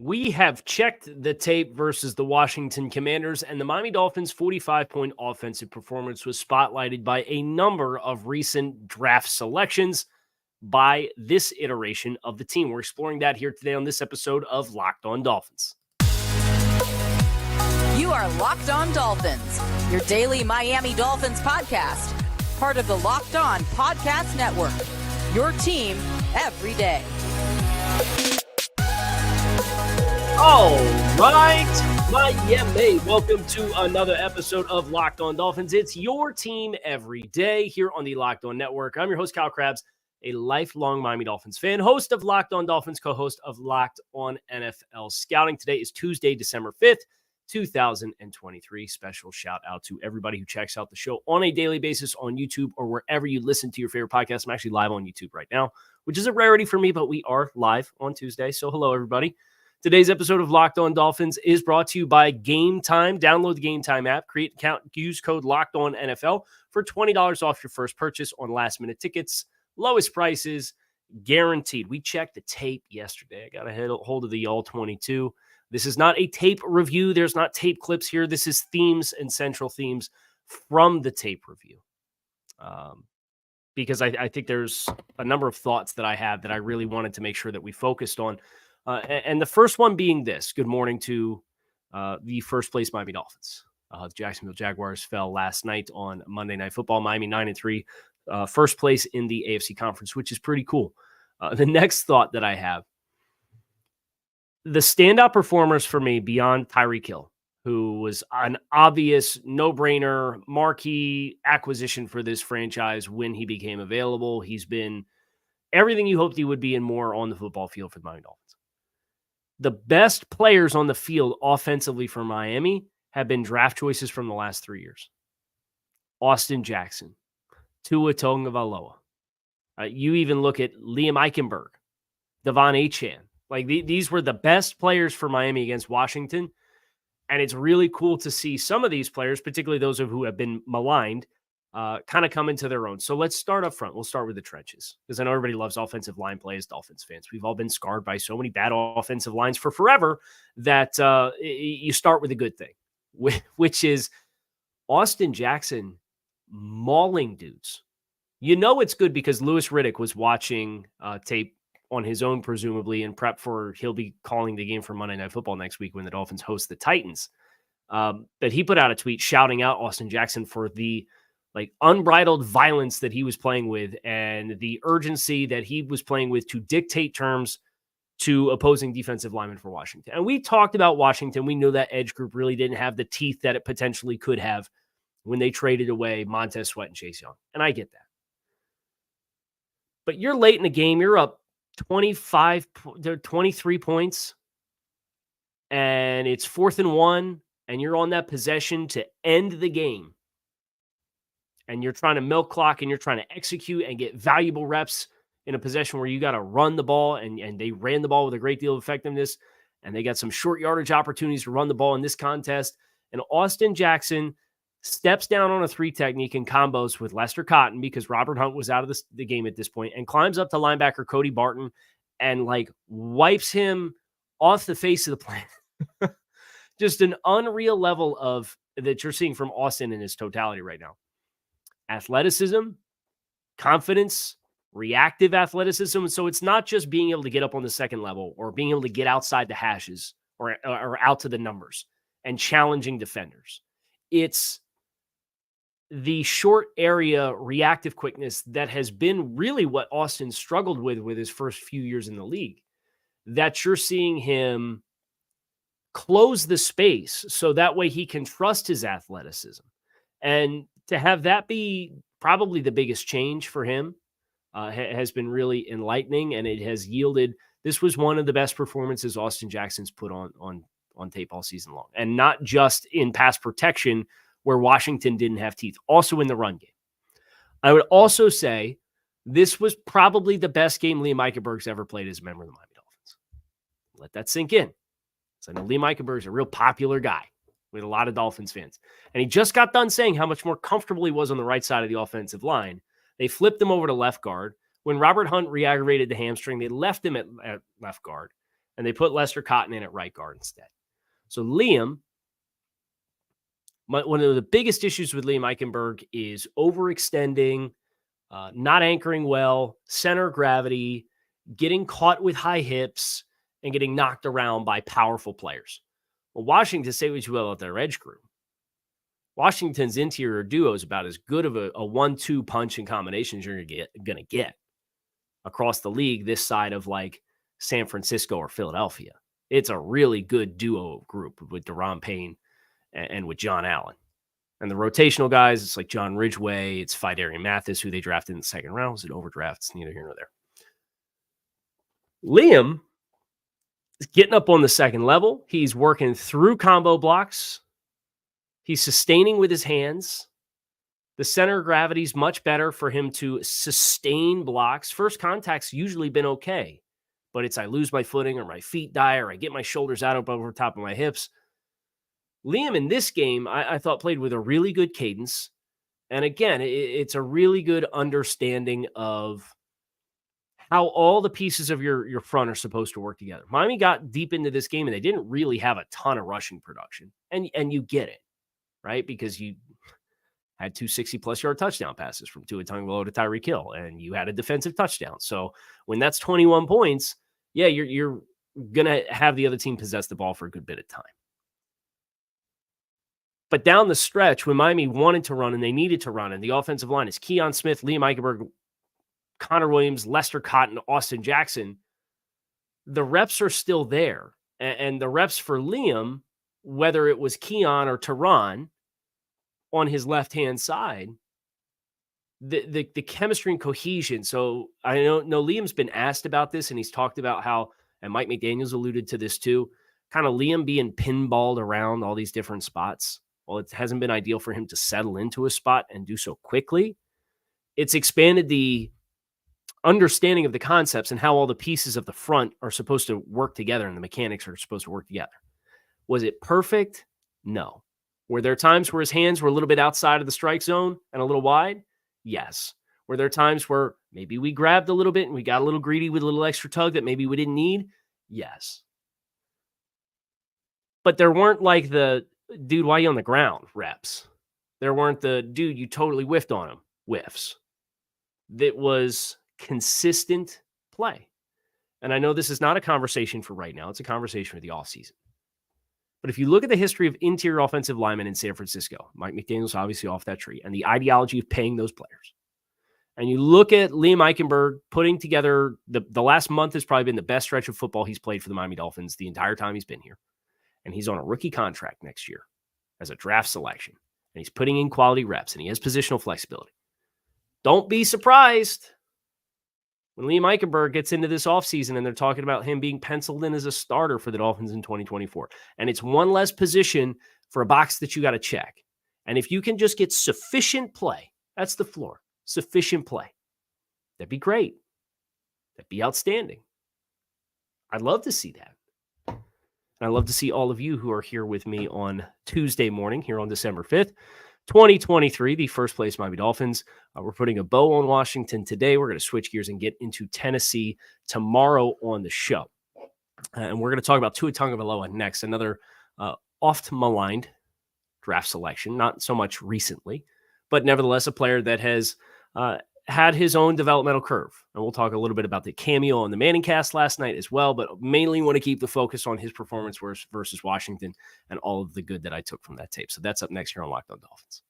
We have checked the tape versus the Washington Commanders, and the Miami Dolphins' 45-point offensive performance was spotlighted by a number of recent draft selections by this iteration of the team. We're exploring that here today on this episode of Locked On Dolphins. You are Locked On Dolphins, your daily Miami Dolphins podcast, part of the Locked On Podcast Network, your team every day. All right, Miami, welcome to another episode of Locked On Dolphins. It's your team every day here on the Locked On Network. I'm your host, Kyle Krabs, a lifelong Miami Dolphins fan, host of Locked On Dolphins, co-host of Locked On NFL Scouting. Today is Tuesday, December 5th, 2023. Special shout out to everybody who checks out the show on a daily basis on YouTube or wherever you listen to your favorite podcast. I'm actually live on YouTube right now, which is a rarity for me, but we are live on Tuesday. So hello, everybody. Today's episode of Locked On Dolphins is brought to you by Gametime. Download the Gametime app, create an account, use code LOCKEDONNFL for $20 off your first purchase on last-minute tickets. Lowest prices guaranteed. We checked the tape yesterday. I got a hold of the All-22. This is not a tape review. There's not tape clips here. This is themes and central themes from the tape review. Because I think there's a number of thoughts that I have that I really wanted to make sure that we focused on. And the first one being this: good morning to the first place Miami Dolphins. The Jacksonville Jaguars fell last night on Monday Night Football. Miami 9-3, first place in the AFC Conference, which is pretty cool. The next thought that I have: the standout performers for me beyond Tyreek Hill, who was an obvious no-brainer marquee acquisition for this franchise when he became available. He's been everything you hoped he would be and more on the football field for the Miami Dolphins. The best players on the field offensively for Miami have been draft choices from the last 3 years. Austin Jackson, Tua Tagovailoa. You even look at Liam Eichenberg, Devon Achane. Like these were the best players for Miami against Washington. And it's really cool to see some of these players, particularly those who have been maligned, kind of come into their own. So let's start up front. We'll start with the trenches, because I know everybody loves offensive line play as Dolphins fans. We've all been scarred by so many bad offensive lines for forever that you start with a good thing, which is Austin Jackson mauling dudes. You know it's good because Louis Riddick was watching tape on his own, presumably, in prep for he'll be calling the game for Monday Night Football next week when the Dolphins host the Titans. But he put out a tweet shouting out Austin Jackson for the unbridled violence that he was playing with and the urgency that he was playing with to dictate terms to opposing defensive linemen for Washington. And we talked about Washington. We knew that edge group really didn't have the teeth that it potentially could have when they traded away Montez Sweat and Chase Young. And I get that. But you're late in the game. You're up 23 points, and it's 4th and 1, and you're on that possession to end the game. And you're trying to milk clock and you're trying to execute and get valuable reps in a possession where you got to run the ball. And they ran the ball with a great deal of effectiveness. And they got some short yardage opportunities to run the ball in this contest. And Austin Jackson steps down on a 3 technique and combos with Lester Cotton because Robert Hunt was out of the game at this point, and climbs up to linebacker Cody Barton and wipes him off the face of the planet. Just an unreal level of that you're seeing from Austin in his totality right now. Athleticism, confidence, reactive athleticism. So it's not just being able to get up on the second level or being able to get outside the hashes or out to the numbers and challenging defenders. It's the short area reactive quickness that has been really what Austin struggled with his first few years in the league, that you're seeing him close the space so that way he can trust his athleticism. And to have that be probably the biggest change for him has been really enlightening, and it has yielded. This was one of the best performances Austin Jackson's put on tape all season long, and not just in pass protection where Washington didn't have teeth, also in the run game. I would also say this was probably the best game Liam Eichenberg's ever played as a member of the Miami Dolphins. Let that sink in. So I know Liam Eichenberg is a real popular guy with a lot of Dolphins fans. And he just got done saying how much more comfortable he was on the right side of the offensive line. They flipped him over to left guard. When Robert Hunt re-aggravated the hamstring, they left him at left guard. and they put Lester Cotton in at right guard instead. So Liam, one of the biggest issues with Liam Eichenberg is overextending, not anchoring well, center of gravity, getting caught with high hips, and getting knocked around by powerful players. Well, Washington, say what you will about their edge group, Washington's interior duo is about as good of a 1-2 punch and combinations you're going to get across the league this side of like San Francisco or Philadelphia. It's a really good duo group with Deron Payne and with John Allen. And the rotational guys, it's like John Ridgeway, it's Fidarian Mathis, who they drafted in the second round. Was it overdraft? It's neither here nor there. Liam is getting up on the second level. He's working through combo blocks. He's sustaining with his hands. The center of gravity is much better for him to sustain blocks. First contact's usually been okay, but it's I lose my footing or my feet die or I get my shoulders out over top of my hips. Liam in this game, I thought played with a really good cadence. And again, it's a really good understanding of how all the pieces of your front are supposed to work together. Miami got deep into this game and they didn't really have a ton of rushing production. And you get it, right? Because you had 2 60-plus yard touchdown passes from Tua Tagovailoa to Tyreek Hill, and you had a defensive touchdown. So when that's 21 points, yeah, you're going to have the other team possess the ball for a good bit of time. But down the stretch, when Miami wanted to run and they needed to run, and the offensive line is Keon Smith, Liam Eichenberg, Connor Williams, Lester Cotton, Austin Jackson, the reps are still there. And the reps for Liam, whether it was Keon or Teron on his left-hand side, the chemistry and cohesion. So I know Liam's been asked about this, and he's talked about how, and Mike McDaniels alluded to this too, kind of Liam being pinballed around all these different spots. Well, it hasn't been ideal for him to settle into a spot and do so quickly. It's expanded the understanding of the concepts and how all the pieces of the front are supposed to work together and the mechanics are supposed to work together. Was it perfect? No. Were there times where his hands were a little bit outside of the strike zone and a little wide? Yes. Were there times where maybe we grabbed a little bit and we got a little greedy with a little extra tug that maybe we didn't need? Yes. But there weren't like the, dude, why are you on the ground reps? There weren't the, dude, you totally whiffed on him whiffs. That was consistent play. And I know this is not a conversation for right now. It's a conversation for the offseason. But if you look at the history of interior offensive linemen in San Francisco, Mike McDaniel's obviously off that tree, and the ideology of paying those players, and you look at Liam Eichenberg putting together, the last month has probably been the best stretch of football he's played for the Miami Dolphins the entire time he's been here. And he's on a rookie contract next year as a draft selection. And he's putting in quality reps, and he has positional flexibility. Don't be surprised when Liam Eichenberg gets into this offseason and they're talking about him being penciled in as a starter for the Dolphins in 2024. And it's one less position for a box that you got to check. And if you can just get sufficient play, that's the floor, sufficient play, that'd be great. That'd be outstanding. I'd love to see that. And I'd love to see all of you who are here with me on Tuesday morning here on December 5th. 2023, the first place Miami Dolphins. We're putting a bow on Washington today. We're going to switch gears and get into Tennessee tomorrow on the show. And we're going to talk about Tua Tagovailoa next, another oft-maligned draft selection, not so much recently, but nevertheless a player that has had his own developmental curve. And we'll talk a little bit about the cameo on the Manning cast last night as well, but mainly want to keep the focus on his performance versus Washington and all of the good that I took from that tape. So that's up next here on Locked On Dolphins.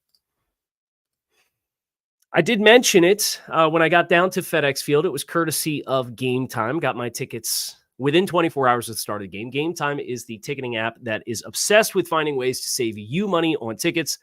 I did mention it when I got down to FedEx Field. It was courtesy of Gametime. Got my tickets within 24 hours of the start of the game. Gametime is the ticketing app that is obsessed with finding ways to save you money on tickets,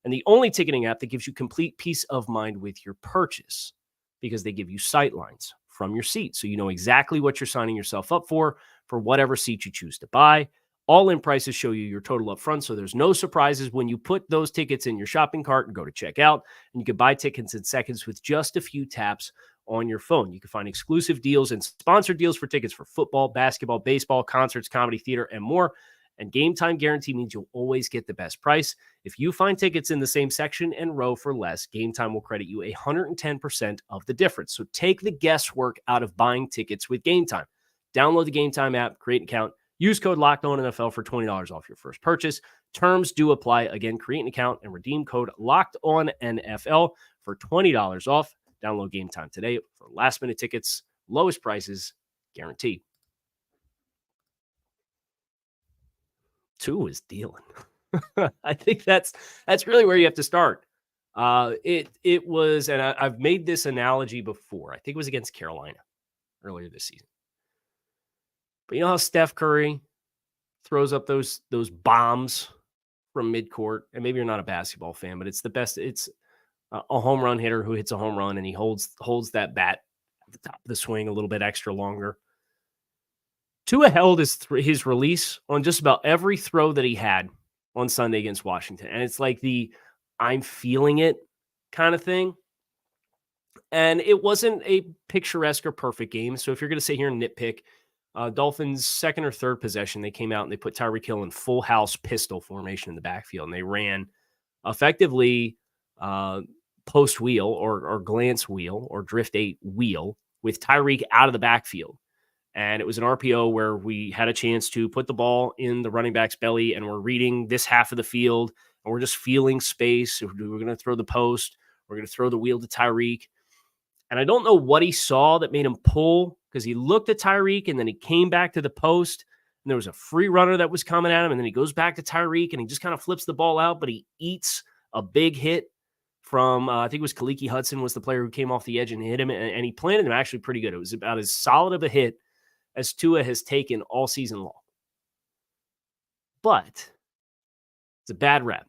and the only ticketing app that gives you complete peace of mind with your purchase, because they give you sight lines from your seat. So you know exactly what you're signing yourself up for whatever seat you choose to buy. All-in prices show you your total up front, so there's no surprises when you put those tickets in your shopping cart and go to checkout, and you can buy tickets in seconds with just a few taps on your phone. You can find exclusive deals and sponsored deals for tickets for football, basketball, baseball, concerts, comedy, theater, and more. And Gametime guarantee means you'll always get the best price. If you find tickets in the same section and row for less, Gametime will credit you 110% of the difference. So take the guesswork out of buying tickets with Gametime. Download the Gametime app, create an account, use code LOCKEDONNFL for $20 off your first purchase. Terms do apply. Again, create an account and redeem code LOCKEDONNFL for $20 off. Download Gametime today for last-minute tickets, lowest prices, guaranteed. Tua is dealing. I think that's really where you have to start. It was, and I've made this analogy before. I think it was against Carolina earlier this season. But you know how Steph Curry throws up those bombs from midcourt, and maybe you're not a basketball fan, but it's the best. It's a home run hitter who hits a home run, and he holds that bat at the top of the swing a little bit extra longer. Tua held his release on just about every throw that he had on Sunday against Washington. And it's like the I'm feeling it kind of thing. And it wasn't a picturesque or perfect game. So if you're going to sit here and nitpick, Dolphins' second or third possession, they came out and they put Tyreek Hill in full house pistol formation in the backfield. And they ran effectively post wheel or glance wheel or drift 8 wheel with Tyreek out of the backfield. And it was an RPO where we had a chance to put the ball in the running back's belly, and we're reading this half of the field, and we're just feeling space. We're going to throw the post. We're going to throw the wheel to Tyreek. And I don't know what he saw that made him pull, because he looked at Tyreek, and then he came back to the post, and there was a free runner that was coming at him, and then he goes back to Tyreek, and he just kind of flips the ball out, but he eats a big hit from, I think it was Kaliki Hudson was the player who came off the edge and hit him, and he planted him actually pretty good. It was about as solid of a hit as Tua has taken all season long. But it's a bad rep.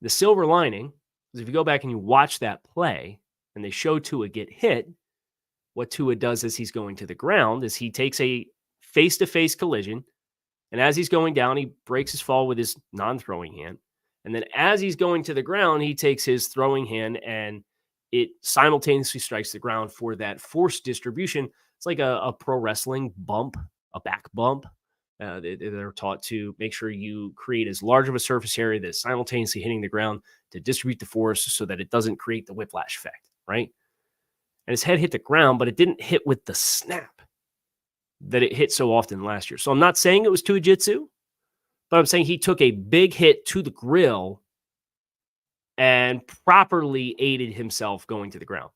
The silver lining is if you go back and you watch that play and they show Tua get hit, what Tua does as he's going to the ground is he takes a face-to-face collision, and as he's going down, he breaks his fall with his non-throwing hand. And then as he's going to the ground, he takes his throwing hand and it simultaneously strikes the ground for that force distribution. It's like a pro wrestling bump, a back bump. They're taught to make sure you create as large of a surface area that's simultaneously hitting the ground to distribute the force so that it doesn't create the whiplash effect, right? And his head hit the ground, but it didn't hit with the snap that it hit so often last year. So I'm not saying it was Tua Jitsu, but I'm saying he took a big hit to the grill and properly aided himself going to the ground.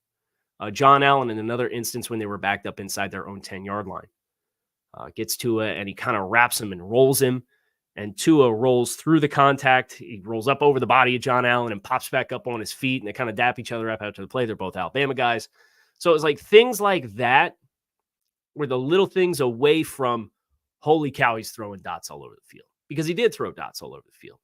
John Allen, in another instance when they were backed up inside their own 10-yard line, gets Tua and he kind of wraps him and rolls him. And Tua rolls through the contact. He rolls up over the body of John Allen and pops back up on his feet. And they kind of dap each other up after the play. They're both Alabama guys. So it was like things like that were the little things away from, holy cow, he's throwing dots all over the field. Because he did throw dots all over the field.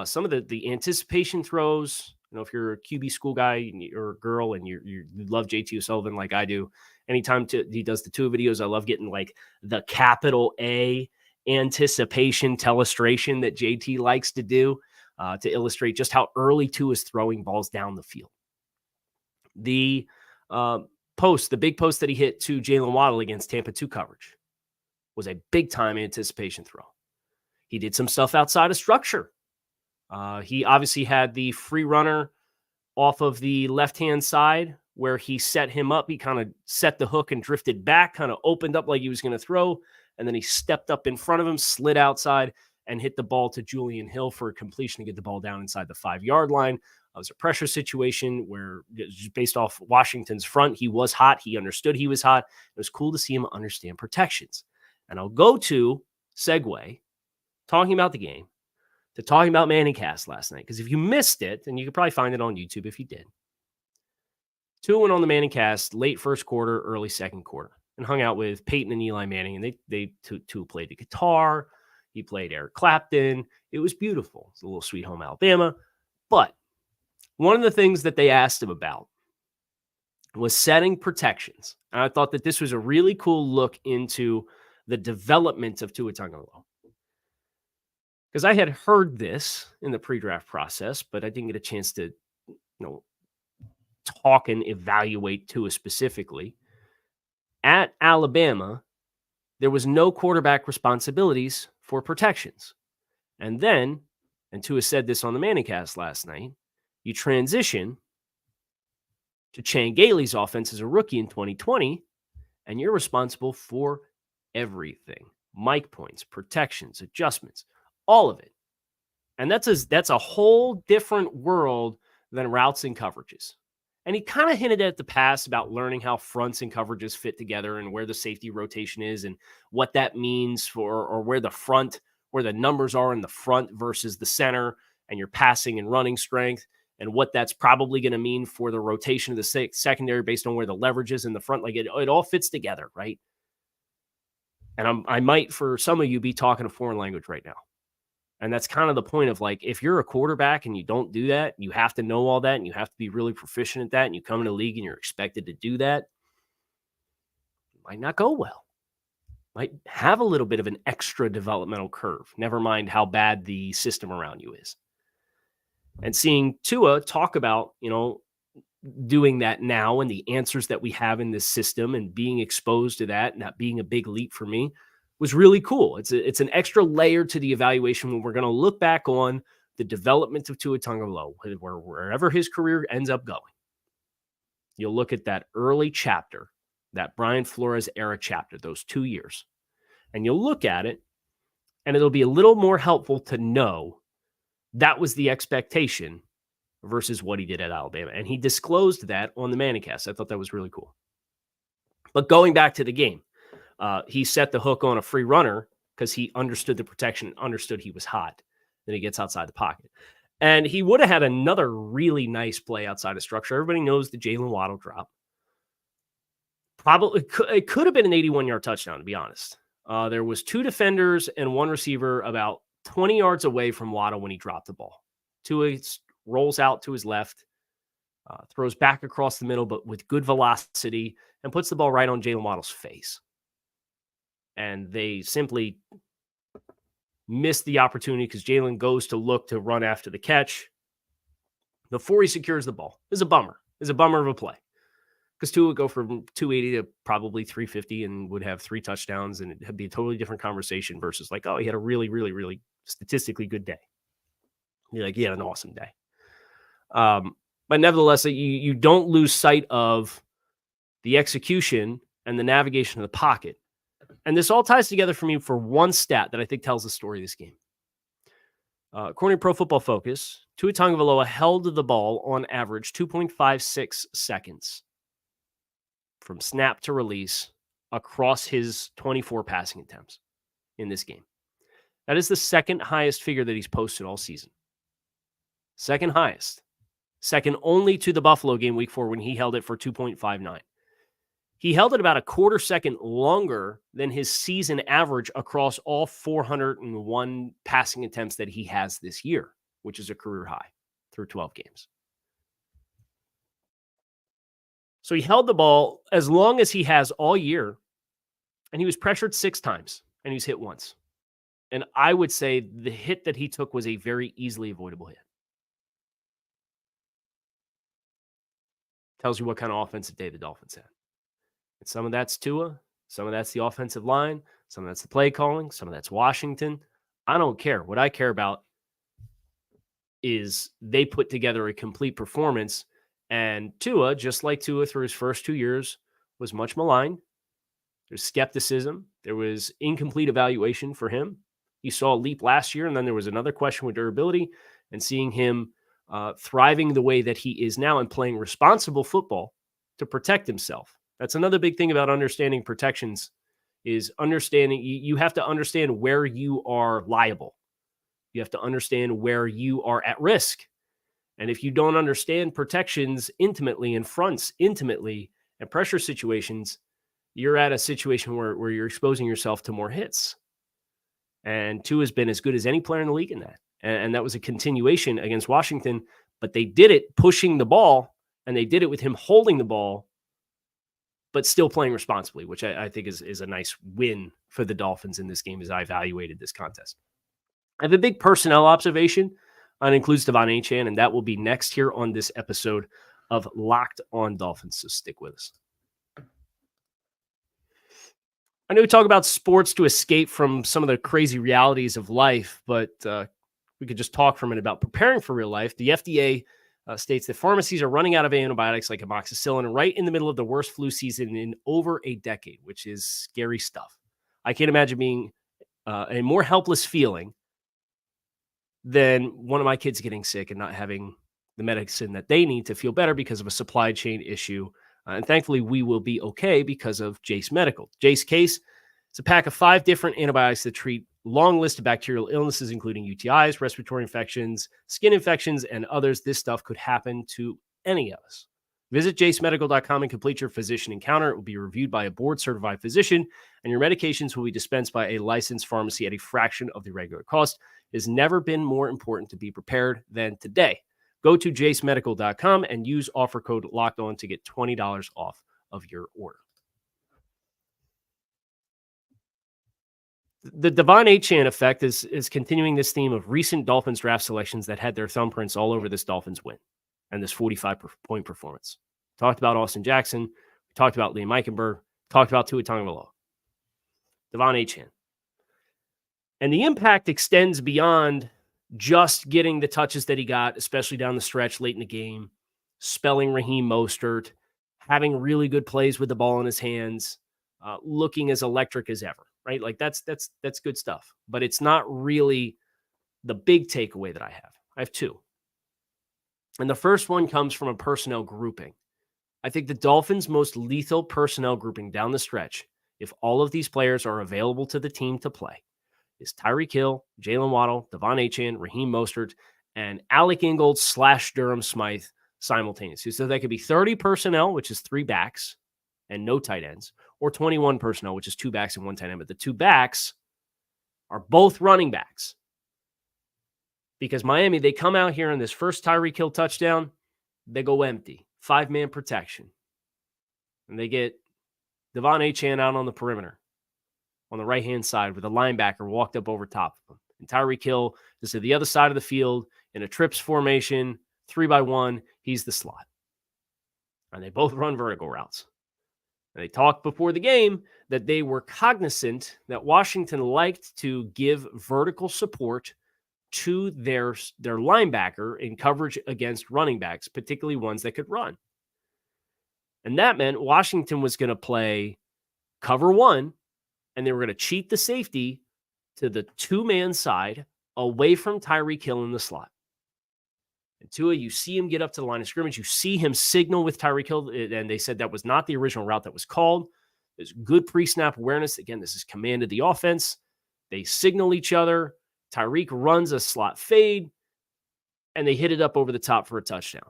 Some of the anticipation throws, if you're a QB school guy or a girl and you love JT O'Sullivan like I do, anytime he does the Tua videos, I love getting like the capital A anticipation telestration that JT likes to do to illustrate just how early Tua is throwing balls down the field. The big post that he hit to Jalen Waddle against Tampa 2 coverage was a big-time anticipation throw. He did some stuff outside of structure. He obviously had the free runner off of the left-hand side where he set him up. He kind of set the hook and drifted back, kind of opened up like he was going to throw, and then he stepped up in front of him, slid outside, and hit the ball to Julian Hill for a completion to get the ball down inside the 5-yard line. It was a pressure situation where, just based off Washington's front, he was hot. He understood he was hot. It was cool to see him understand protections. And I'll go to segue, talking about the game, to talking about ManningCast last night. Because if you missed it, and you could probably find it on YouTube if you did, Tua went on the ManningCast late first quarter, early second quarter, and hung out with Peyton and Eli Manning. And Tua played the guitar. He played Eric Clapton. It was beautiful. It's a little Sweet Home Alabama. But one of the things that they asked him about was setting protections. And I thought that this was a really cool look into the development of Tua Tagovailoa. Because I had heard this in the pre-draft process, but I didn't get a chance to, talk and evaluate Tua specifically. At Alabama, there was no quarterback responsibilities for protections. And then, and Tua said this on the ManningCast last night, you transition to Chan Gailey's offense as a rookie in 2020, and you're responsible for everything. Mic points, protections, adjustments, all of it. And that's a whole different world than routes and coverages. And he kind of hinted at the past about learning how fronts and coverages fit together and where the safety rotation is and what that means for, or where the numbers are in the front versus the center and your passing and running strength and what that's probably going to mean for the rotation of the secondary based on where the leverage is in the front. Like it all fits together, right? And I might, for some of you, be talking a foreign language right now. And that's kind of the point of, like, if you're a quarterback and you don't do that, you have to know all that and you have to be really proficient at that. And you come in the league and you're expected to do that. It might not go well. Might have a little bit of an extra developmental curve. Never mind how bad the system around you is. And seeing Tua talk about, doing that now and the answers that we have in this system and being exposed to that, and that being a big leap for me, was really cool. It's an extra layer to the evaluation when we're going to look back on the development of Tua Tagovailoa, wherever his career ends up going. You'll look at that early chapter, that Brian Flores era chapter, those 2 years, and you'll look at it, and it'll be a little more helpful to know that was the expectation versus what he did at Alabama. And he disclosed that on the Manningcast. I thought that was really cool. But going back to the game, he set the hook on a free runner because he understood the protection, understood he was hot. Then he gets outside the pocket. And he would have had another really nice play outside of structure. Everybody knows the Jalen Waddle drop. Probably it could have been an 81-yard touchdown, to be honest. There was 2 defenders and 1 receiver about 20 yards away from Waddle when he dropped the ball. Tua rolls out to his left, throws back across the middle, but with good velocity, and puts the ball right on Jalen Waddle's face. And they simply missed the opportunity because Jalen goes to look to run after the catch before he secures the ball. It's a bummer. It's a bummer of a play because Tua would go from 280 to probably 350 and would have 3 touchdowns, and it'd be a totally different conversation versus like, oh, he had a really, really, really statistically good day. You're like, he had an awesome day. But nevertheless, you don't lose sight of the execution and the navigation of the pocket. And this all ties together for me for one stat that I think tells the story of this game. According to Pro Football Focus, Tua Tagovailoa held the ball on average 2.56 seconds from snap to release across his 24 passing attempts in this game. That is the second highest figure that he's posted all season. Second highest. Second only to the Buffalo game week 4 when he held it for 2.59. He held it about a quarter second longer than his season average across all 401 passing attempts that he has this year, which is a career high through 12 games. So he held the ball as long as he has all year, and he was pressured 6 times, and he was hit once. And I would say the hit that he took was a very easily avoidable hit. Tells you what kind of offensive day the Dolphins had. And some of that's Tua, some of that's the offensive line, some of that's the play calling, some of that's Washington. I don't care. What I care about is they put together a complete performance. And Tua, just like Tua through his first 2 years, was much maligned. There's skepticism. There was incomplete evaluation for him. You saw a leap last year, and then there was another question with durability, and seeing him thriving the way that he is now and playing responsible football to protect himself. That's another big thing about understanding protections is understanding you have to understand where you are liable. You have to understand where you are at risk. And if you don't understand protections intimately and fronts intimately and pressure situations, you're at a situation where you're exposing yourself to more hits. And Tua has been as good as any player in the league in that. And that was a continuation against Washington, but they did it pushing the ball, and they did it with him holding the ball, but still playing responsibly, which I think is a nice win for the Dolphins in this game as I evaluated this contest. I have a big personnel observation, and includes Devon Achane, and that will be next here on this episode of Locked On Dolphins, so stick with us. I know we talk about sports to escape from some of the crazy realities of life, but we could just talk for a minute about preparing for real life. The FDA states that pharmacies are running out of antibiotics like amoxicillin right in the middle of the worst flu season in over a decade, which is scary stuff. I can't imagine being a more helpless feeling than one of my kids getting sick and not having the medicine that they need to feel better because of a supply chain issue. And thankfully, we will be okay because of Jase Medical. Jase Case, it's a pack of 5 different antibiotics that treat long list of bacterial illnesses, including UTIs, respiratory infections, skin infections, and others. This stuff could happen to any of us. Visit jasemedical.com and complete your physician encounter. It will be reviewed by a board-certified physician, and your medications will be dispensed by a licensed pharmacy at a fraction of the regular cost. It has never been more important to be prepared than today. Go to jasemedical.com and use offer code LOCKEDON to get $20 off of your order. The Devon Achane effect is continuing this theme of recent Dolphins draft selections that had their thumbprints all over this Dolphins win and this 45-point performance. Talked about Austin Jackson. We talked about Liam Eichenberg. Talked about Tua Tagovailoa. Devon Achane. And the impact extends beyond just getting the touches that he got, especially down the stretch late in the game, spelling Raheem Mostert, having really good plays with the ball in his hands, looking as electric as ever, right? Like that's good stuff. But it's not really the big takeaway that I have. I have 2. And the first one comes from a personnel grouping. I think the Dolphins' most lethal personnel grouping down the stretch, if all of these players are available to the team to play, is Tyreek Hill, Jalen Waddle, Devon Achane, Raheem Mostert, and Alec Ingold / Durham Smythe simultaneously. So that could be 30 personnel, which is 3 backs and no tight ends, or 21 personnel, which is 2 backs and 1 tight end. But the 2 backs are both running backs. Because Miami, they come out here in this first Tyreek Hill touchdown, they go empty, 5-man protection. And they get Devon Achane out on the perimeter on the right-hand side with a linebacker walked up over top of him. And Tyreek Hill is to the other side of the field in a trips formation, 3-by-1. He's the slot. And they both run vertical routes. And they talked before the game that they were cognizant that Washington liked to give vertical support to their linebacker in coverage against running backs, particularly ones that could run. And that meant Washington was going to play cover 1, and they were going to cheat the safety to the 2-man side away from Tyreek Hill in the slot. And Tua, you see him get up to the line of scrimmage. You see him signal with Tyreek Hill, and they said that was not the original route that was called. There's good pre-snap awareness. Again, this is command of the offense. They signal each other. Tyreek runs a slot fade, and they hit it up over the top for a touchdown.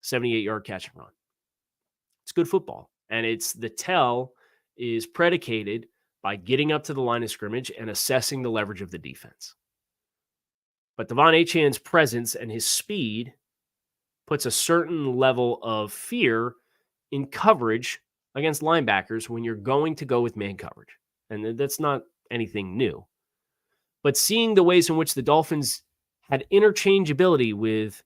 78-yard catch and run. It's good football. And the tell is predicated by getting up to the line of scrimmage and assessing the leverage of the defense. But Devon Achane's presence and his speed puts a certain level of fear in coverage against linebackers when you're going to go with man coverage. And that's not anything new. But seeing the ways in which the Dolphins had interchangeability with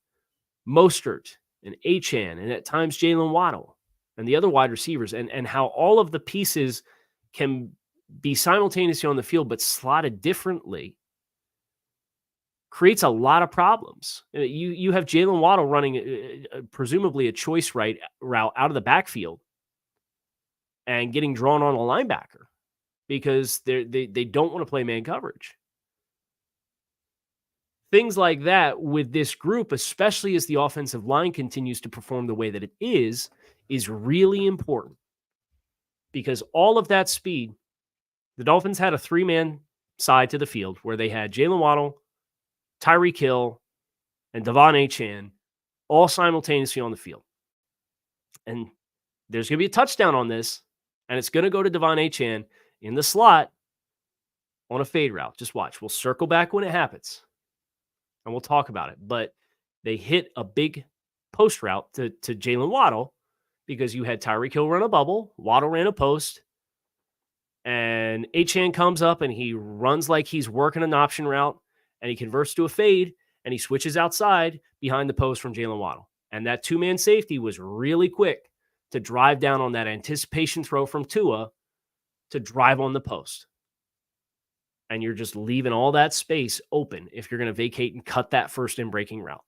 Mostert and Achane and at times Jalen Waddle and the other wide receivers and how all of the pieces can be simultaneously on the field but slotted differently creates a lot of problems. You have Jalen Waddle running presumably a choice route out of the backfield and getting drawn on a linebacker because they don't want to play man coverage. Things like that with this group, especially as the offensive line continues to perform the way that it is really important because all of that speed, the Dolphins had a 3-man side to the field where they had Jalen Waddle, Tyreek Hill, and Devon Achane all simultaneously on the field. And there's going to be a touchdown on this, and it's going to go to Devon Achane in the slot on a fade route. Just watch. We'll circle back when it happens, and we'll talk about it. But they hit a big post route to Jalen Waddle because you had Tyreek Hill run a bubble, Waddle ran a post, and Achane comes up and he runs like he's working an option route, and he converts to a fade, and he switches outside behind the post from Jalen Waddle. And that 2-man safety was really quick to drive down on that anticipation throw from Tua to drive on the post. And you're just leaving all that space open if you're going to vacate and cut that first in-breaking route.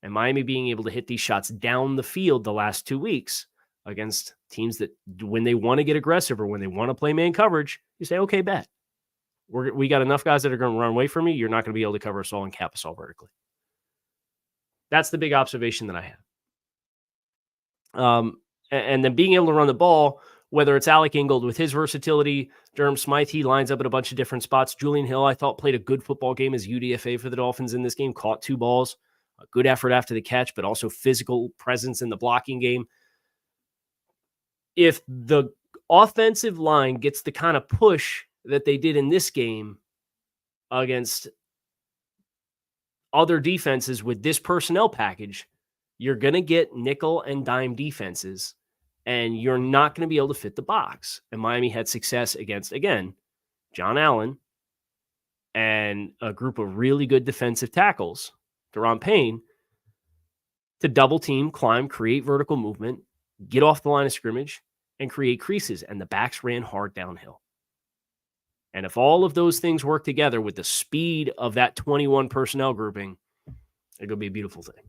And Miami being able to hit these shots down the field the last 2 weeks against teams that when they want to get aggressive or when they want to play man coverage, you say, okay, bet. We got enough guys that are going to run away from you. You're not going to be able to cover us all and cap us all vertically. That's the big observation that I have. And then being able to run the ball, whether it's Alec Ingold with his versatility, Durham Smythe, he lines up at a bunch of different spots. Julian Hill, I thought, played a good football game as UDFA for the Dolphins in this game, caught 2 balls, a good effort after the catch, but also physical presence in the blocking game. If the offensive line gets the kind of push that they did in this game against other defenses with this personnel package, you're going to get nickel and dime defenses, and you're not going to be able to fit the box. And Miami had success against, again, John Allen and a group of really good defensive tackles, Deron Payne, to double team, climb, create vertical movement, get off the line of scrimmage, and create creases. And the backs ran hard downhill. And if all of those things work together with the speed of that 21 personnel grouping, it's going to be a beautiful thing.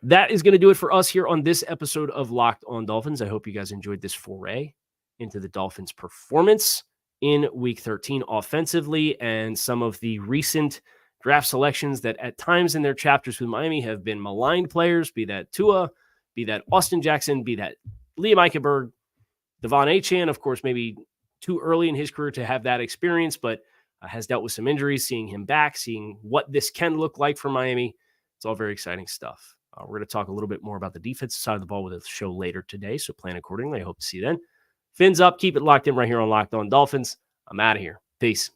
That is going to do it for us here on this episode of Locked On Dolphins. I hope you guys enjoyed this foray into the Dolphins' performance in Week 13 offensively and some of the recent draft selections that at times in their chapters with Miami have been maligned players, be that Tua, be that Austin Jackson, be that Liam Eichenberg, Devon Achane, of course, maybe too early in his career to have that experience, but has dealt with some injuries, seeing him back, seeing what this can look like for Miami. It's all very exciting stuff. We're going to talk a little bit more about the defensive side of the ball with a show later today, so plan accordingly. I hope to see you then. Fins up. Keep it locked in right here on Locked On Dolphins. I'm out of here. Peace.